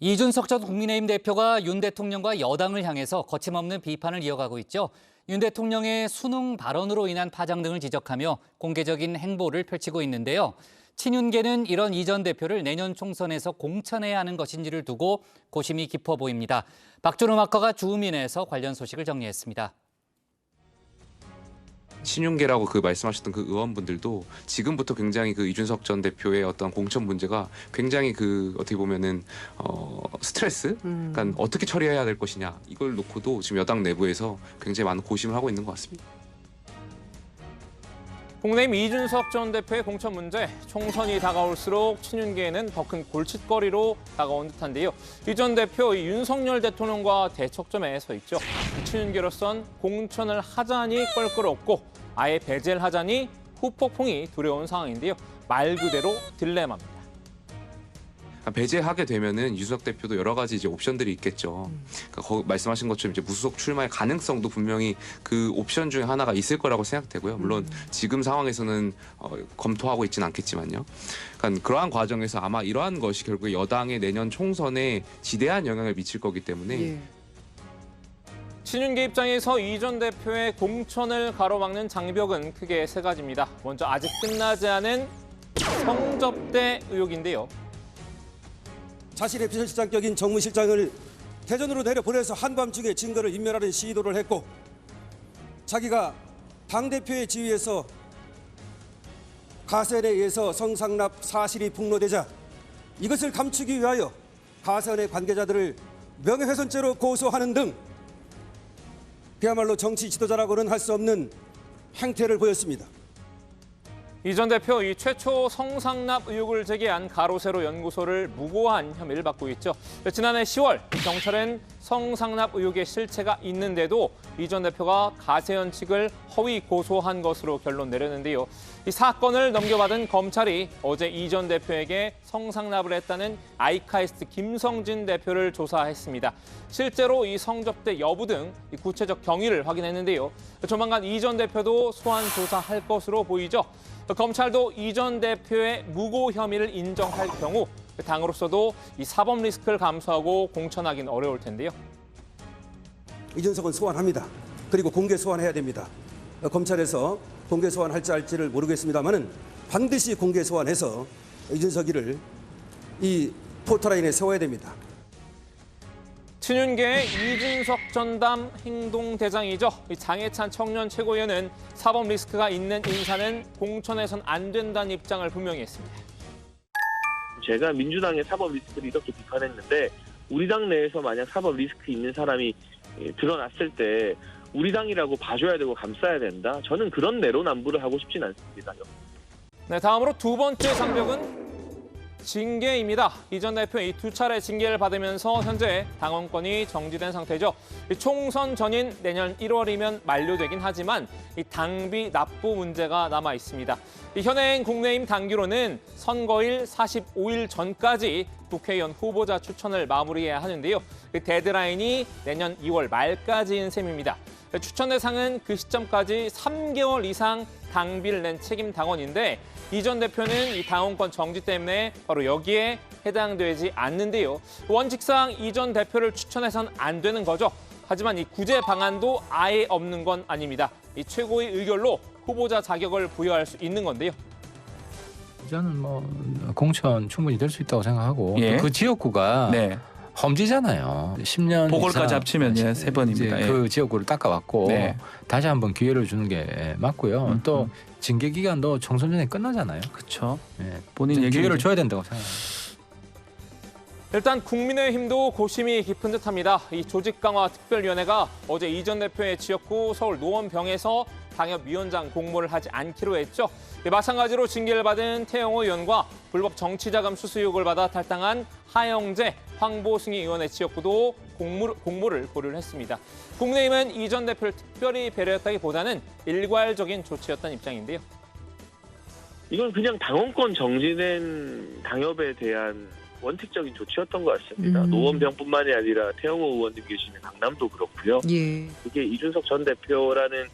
이준석 전 국민의힘 대표가 윤 대통령과 여당을 향해서 거침없는 비판을 이어가고 있죠. 윤 대통령의 수능 발언으로 인한 파장 등을 지적하며 공개적인 행보를 펼치고 있는데요. 친윤계는 이런 이 전 대표를 내년 총선에서 공천해야 하는 것인지를 두고 고심이 깊어 보입니다. 박준호 마커가 주우민에서 관련 소식을 정리했습니다. 친윤계라고 말씀하셨던 그 의원분들도 지금부터 굉장히 이준석 전 대표의 어떤 공천 문제가 굉장히 어떻게 보면은 스트레스, 그러니까 어떻게 처리해야 될 것이냐 이걸 놓고도 지금 여당 내부에서 굉장히 많은 고심을 하고 있는 것 같습니다. 국내임 이준석 전 대표의 공천 문제, 총선이 다가올수록 친윤계에는 더 큰 골칫거리로 다가온 듯한데요. 이 전 대표 윤석열 대통령과 대척점에 서 있죠. 친윤계로선 공천을 하자니 껄끄럽고 아예 배제를 하자니 후폭풍이 두려운 상황인데요. 말 그대로 딜레마입니다. 배제하게 되면은 이준석 대표도 여러 가지 이제 옵션들이 있겠죠. 그러니까 말씀하신 것처럼 이제 무소속 출마의 가능성도 분명히 그 옵션 중에 하나가 있을 거라고 생각되고요. 물론 지금 상황에서는 검토하고 있지는 않겠지만요. 그러니까 그러한 과정에서 아마 이러한 것이 결국 여당의 내년 총선에 지대한 영향을 미칠 거기 때문에 친윤계 입장에서 이 전 대표의 공천을 가로막는 장벽은 크게 세 가지입니다. 먼저 아직 끝나지 않은 성접대 의혹인데요. 자신의 비서실장격인 정무실장을 대전으로 내려보내서 한밤중에 증거를 인멸하는 시도를 했고, 자기가 당대표의 지위에서 가세현에 의해서 성상납 사실이 폭로되자 이것을 감추기 위하여 가세현의 관계자들을 명예훼손죄로 고소하는 등 그야말로 정치 지도자라고는 할 수 없는 행태를 보였습니다. 이 전 대표 최초 성상납 의혹을 제기한 가로세로 연구소를 무고한 혐의를 받고 있죠. 지난해 10월 경찰은 성상납 의혹의 실체가 있는데도 이 전 대표가 가세현 측을 허위 고소한 것으로 결론 내렸는데요. 이 사건을 넘겨받은 검찰이 어제 이 전 대표에게 성상납을 했다는 아이카이스트 김성진 대표를 조사했습니다. 실제로 이 성접대 여부 등 구체적 경위를 확인했는데요. 조만간 이 전 대표도 소환 조사할 것으로 보이죠. 검찰도 이 전 대표의 무고 혐의를 인정할 경우 당으로서도 이 사법 리스크를 감수하고 공천하기는 어려울 텐데요. 이준석은 소환합니다. 그리고 공개 소환해야 됩니다. 검찰에서 공개 소환할지 할지를 모르겠습니다만은 반드시 공개 소환해서 이준석이를 이 포토라인에 세워야 됩니다. 친윤계의 이준석 전담 행동대장이죠. 장해찬 청년 최고위원은 사법 리스크가 있는 인사는 공천해선 안 된다는 입장을 분명히 했습니다. 제가 민주당의 사법 리스크를 이렇게 비판했는데 우리 당 내에서 만약 사법 리스크 있는 사람이 드러났을 때 우리 당이라고 봐줘야 되고 감싸야 된다. 저는 그런 내로남불을 하고 싶진 않습니다. 네, 다음으로 두 번째 장벽은 징계입니다. 이 전 대표 두 차례 징계를 받으면서 현재 당원권이 정지된 상태죠. 총선 전인 내년 1월이면 만료되긴 하지만 이 당비 납부 문제가 남아 있습니다. 현행 국내임 당규로는 선거일 45일 전까지 국회의원 후보자 추천을 마무리해야 하는데요. 데드라인이 내년 2월 말까지인 셈입니다. 추천 대상은 그 시점까지 3개월 이상 당비를 낸 책임 당원인데 이 전 대표는 이 당원권 정지 때문에 바로 여기에 해당되지 않는데요. 원칙상 이 전 대표를 추천해선 안 되는 거죠. 하지만 이 구제 방안도 아예 없는 건 아닙니다. 이 최고의 의결로 후보자 자격을 부여할 수 있는 건데요. 저는 공천 충분히 될 수 있다고 생각하고 예. 그 지역구가 네. 험지잖아요. 10년 보궐까지 이상 합치면 3번입니다. 예. 그 지역구를 닦아왔고 네. 다시 한번 기회를 주는 게 맞고요. 또 징계 기간도 총선 전에 끝나잖아요. 그렇죠. 예. 본인 얘기 기회를 줘야 된다고 생각합니다. 일단 국민의힘도 고심이 깊은 듯합니다. 이 조직강화특별위원회가 어제 이 전 대표의 지역구 서울 노원병에서 당협위원장 공모를 하지 않기로 했죠. 마찬가지로 징계를 받은 태영호 의원과 불법 정치자금 수수 의혹을 받아 탈당한 하영재, 황보승희 의원의 지역구도 공모를 고려를 했습니다. 국민의힘은 이 전 대표를 특별히 배려했다기보다는 일괄적인 조치였다는 입장인데요. 이건 그냥 당원권 정지된 당협에 대한 원칙적인 조치였던 것 같습니다. 노원병뿐만이 아니라 태영호 의원님 계시는 강남도 그렇고요. 예. 이게 이준석 전 대표라는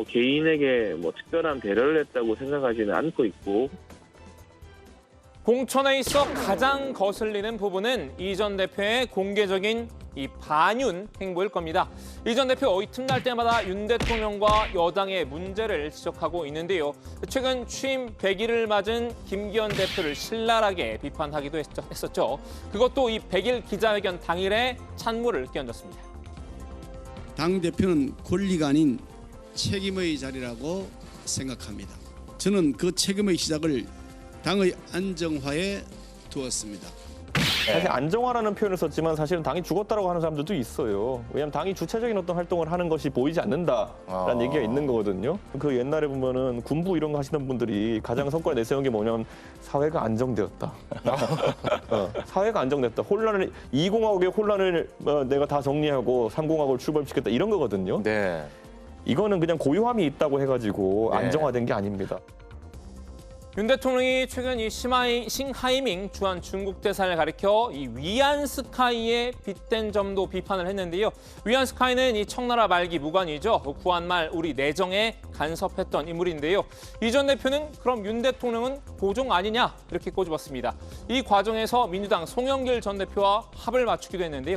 개인에게 특별한 배려를 했다고 생각하지는 않고 있고 공천에 있어 가장 거슬리는 부분은 이 전 대표의 공개적인 이 반윤 행보일 겁니다. 이 전 대표 틈날 때마다 윤 대통령과 여당의 문제를 지적하고 있는데요. 최근 취임 100일을 맞은 김기현 대표를 신랄하게 비판하기도 했었죠. 그것도 이 100일 기자회견 당일에 찬물을 끼얹었습니다. 당대표는 권리가 아닌 책임의 자리라고 생각합니다. 저는 그 책임의 시작을 당의 안정화에 두었습니다. 사실 안정화라는 표현을 썼지만 사실은 당이 죽었다라고 하는 사람들도 있어요. 왜냐하면 당이 주체적인 어떤 활동을 하는 것이 보이지 않는다라는 얘기가 있는 거거든요. 그 옛날에 보면은 군부 이런 거 하시는 분들이 가장 성과를 내세운 게 뭐냐면 사회가 안정되었다. 사회가 안정됐다. 2공화국의 혼란을 내가 다 정리하고 3공화국을 출범시켰다. 이런 거거든요. 네. 이거는 그냥 고요함이 있다고 해가지고 안정화된 게 아닙니다. 윤 대통령이 최근 이 싱하이밍 주한 중국 대사를 가리켜 이 위안스카이에 빗댄 점도 비판을 했는데요. 위안스카이는 이 청나라 말기 무관이죠. 구한말 우리 내정에 간섭했던 인물인데요. 이 전 대표는 그럼 윤 대통령은 고종 아니냐 이렇게 꼬집었습니다. 이 과정에서 민주당 송영길 전 대표와 합을 맞추기도 했는데요.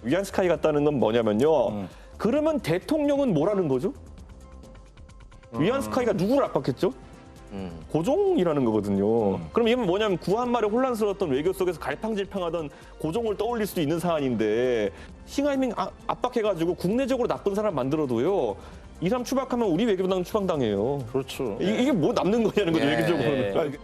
위안스카이 같다는 건 뭐냐면요. 그러면 대통령은 뭐라는 거죠? 위안스카이가 누구를 압박했죠? 고종이라는 거거든요. 그럼 이건 뭐냐면 구한말에 혼란스러웠던 외교 속에서 갈팡질팡하던 고종을 떠올릴 수도 있는 사안인데 싱하이밍 압박해가지고 국내적으로 나쁜 사람 만들어도요. 이 사람 추방하면 우리 외교부당 추방당해요. 그렇죠. 이게 뭐 남는 거냐는 거죠, 외교적으로는.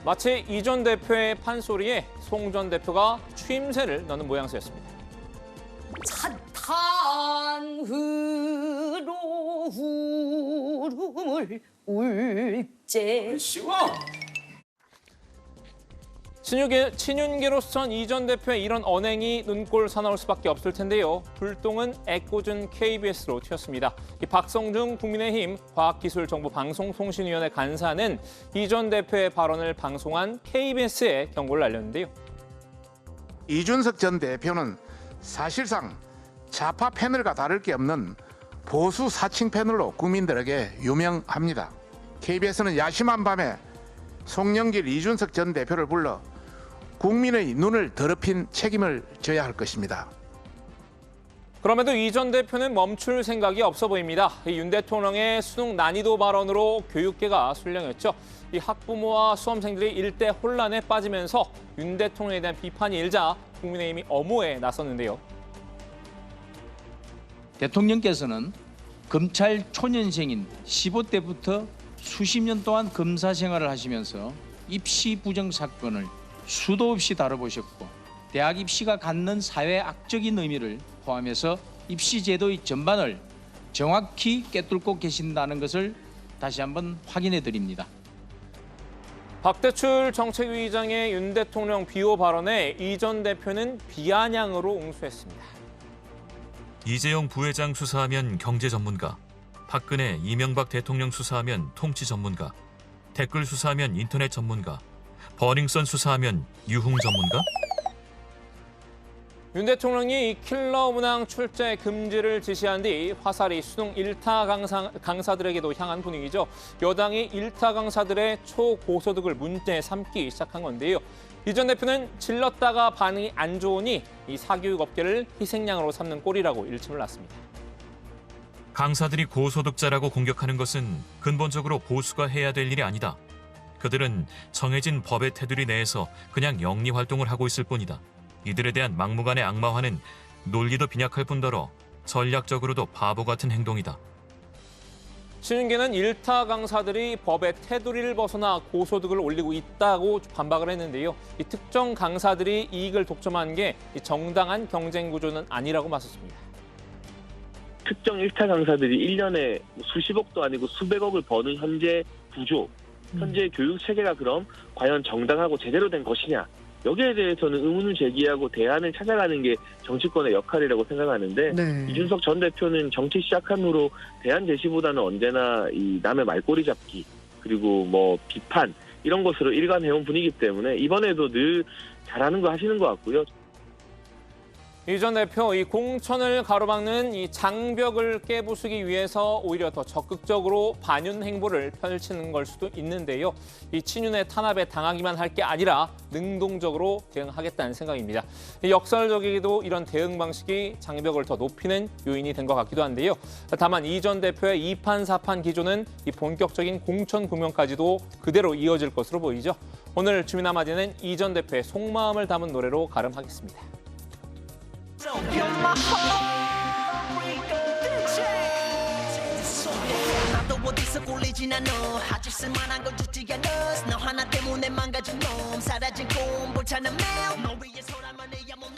마치 이 전 대표의 판소리에 송 전 대표가 추임새를 넣는 모양새였습니다. 찬탄흐로 울음을 울제. 친윤계로선 이 전 대표의 이런 언행이 눈꼴 사나울 수밖에 없을 텐데요. 불똥은 애꿎은 KBS로 튀었습니다. 이 박성중 국민의힘 과학기술정보방송통신위원회 간사는 이 전 대표의 발언을 방송한 KBS에 경고를 날렸는데요. 이준석 전 대표는 사실상 좌파 패널과 다를 게 없는 보수 사칭 패널로 국민들에게 유명합니다. KBS는 야심한 밤에 송영길, 이준석 전 대표를 불러 국민의 눈을 더럽힌 책임을 져야 할 것입니다. 그럼에도 이 전 대표는 멈출 생각이 없어 보입니다. 윤 대통령의 수능 난이도 발언으로 교육계가 술렁였죠. 이 학부모와 수험생들이 일대 혼란에 빠지면서 윤 대통령에 대한 비판이 일자 국민의힘이 엄호에 나섰는데요. 대통령께서는 검찰 초년생인 15대부터 수십 년 동안 검사 생활을 하시면서 입시 부정 사건을 수도 없이 다뤄보셨고 대학 입시가 갖는 사회 악적인 의미를 포함해서 입시 제도의 전반을 정확히 꿰뚫고 계신다는 것을 다시 한번 확인해 드립니다. 박대출 정책위의장의 윤 대통령 비호 발언에 이 전 대표는 비아냥으로 응수했습니다. 이재용 부회장 수사하면 경제 전문가, 박근혜, 이명박 대통령 수사하면 통치 전문가, 댓글 수사하면 인터넷 전문가, 버닝썬 수사하면 유흥 전문가? 윤 대통령이 이 킬러 문항 출제 금지를 지시한 뒤 화살이 수능 1타 강사들에게도 향한 분위기죠. 여당이 1타 강사들의 초고소득을 문제 삼기 시작한 건데요. 이 전 대표는 질렀다가 반응이 안 좋으니 이 사교육 업계를 희생양으로 삼는 꼴이라고 일침을 놨습니다. 강사들이 고소득자라고 공격하는 것은 근본적으로 보수가 해야 될 일이 아니다. 그들은 정해진 법의 테두리 내에서 그냥 영리 활동을 하고 있을 뿐이다. 이들에 대한 막무가내 악마화는 논리도 빈약할 뿐더러 전략적으로도 바보 같은 행동이다. 신윤계는 1타 강사들이 법의 테두리를 벗어나 고소득을 올리고 있다고 반박을 했는데요. 이 특정 강사들이 이익을 독점한 게 정당한 경쟁 구조는 아니라고 맞섰습니다. 특정 1타 강사들이 1년에 수십억도 아니고 수백억을 버는 현재 구조, 현재 교육 체계가 그럼 과연 정당하고 제대로 된 것이냐? 여기에 대해서는 의문을 제기하고 대안을 찾아가는 게 정치권의 역할이라고 생각하는데 이준석 전 대표는 정치 시작한 후로 대안 제시보다는 언제나 이 남의 말꼬리 잡기 그리고 뭐 비판 이런 것으로 일관해온 분위기 때문에 이번에도 늘 잘하는 거 하시는 것 같고요. 이 전 대표 이 공천을 가로막는 이 장벽을 깨부수기 위해서 오히려 더 적극적으로 반윤 행보를 펼치는 걸 수도 있는데요. 이 친윤의 탄압에 당하기만 할 게 아니라 능동적으로 대응하겠다는 생각입니다. 이 역설적이기도 이런 대응 방식이 장벽을 더 높이는 요인이 된 것 같기도 한데요. 다만 이 전 대표의 2판 4판 기조는 이 본격적인 공천 구명까지도 그대로 이어질 것으로 보이죠. 오늘 주민 한마디는 이 전 대표의 속마음을 담은 노래로 가름하겠습니다. 나도 어디서 꼴리진 않아 아직 쓸만한 건 주지 않아 너 하나 때문에 망가진 놈 사라진 꿈 불타는 매일 너 위해 소란만 해야 몸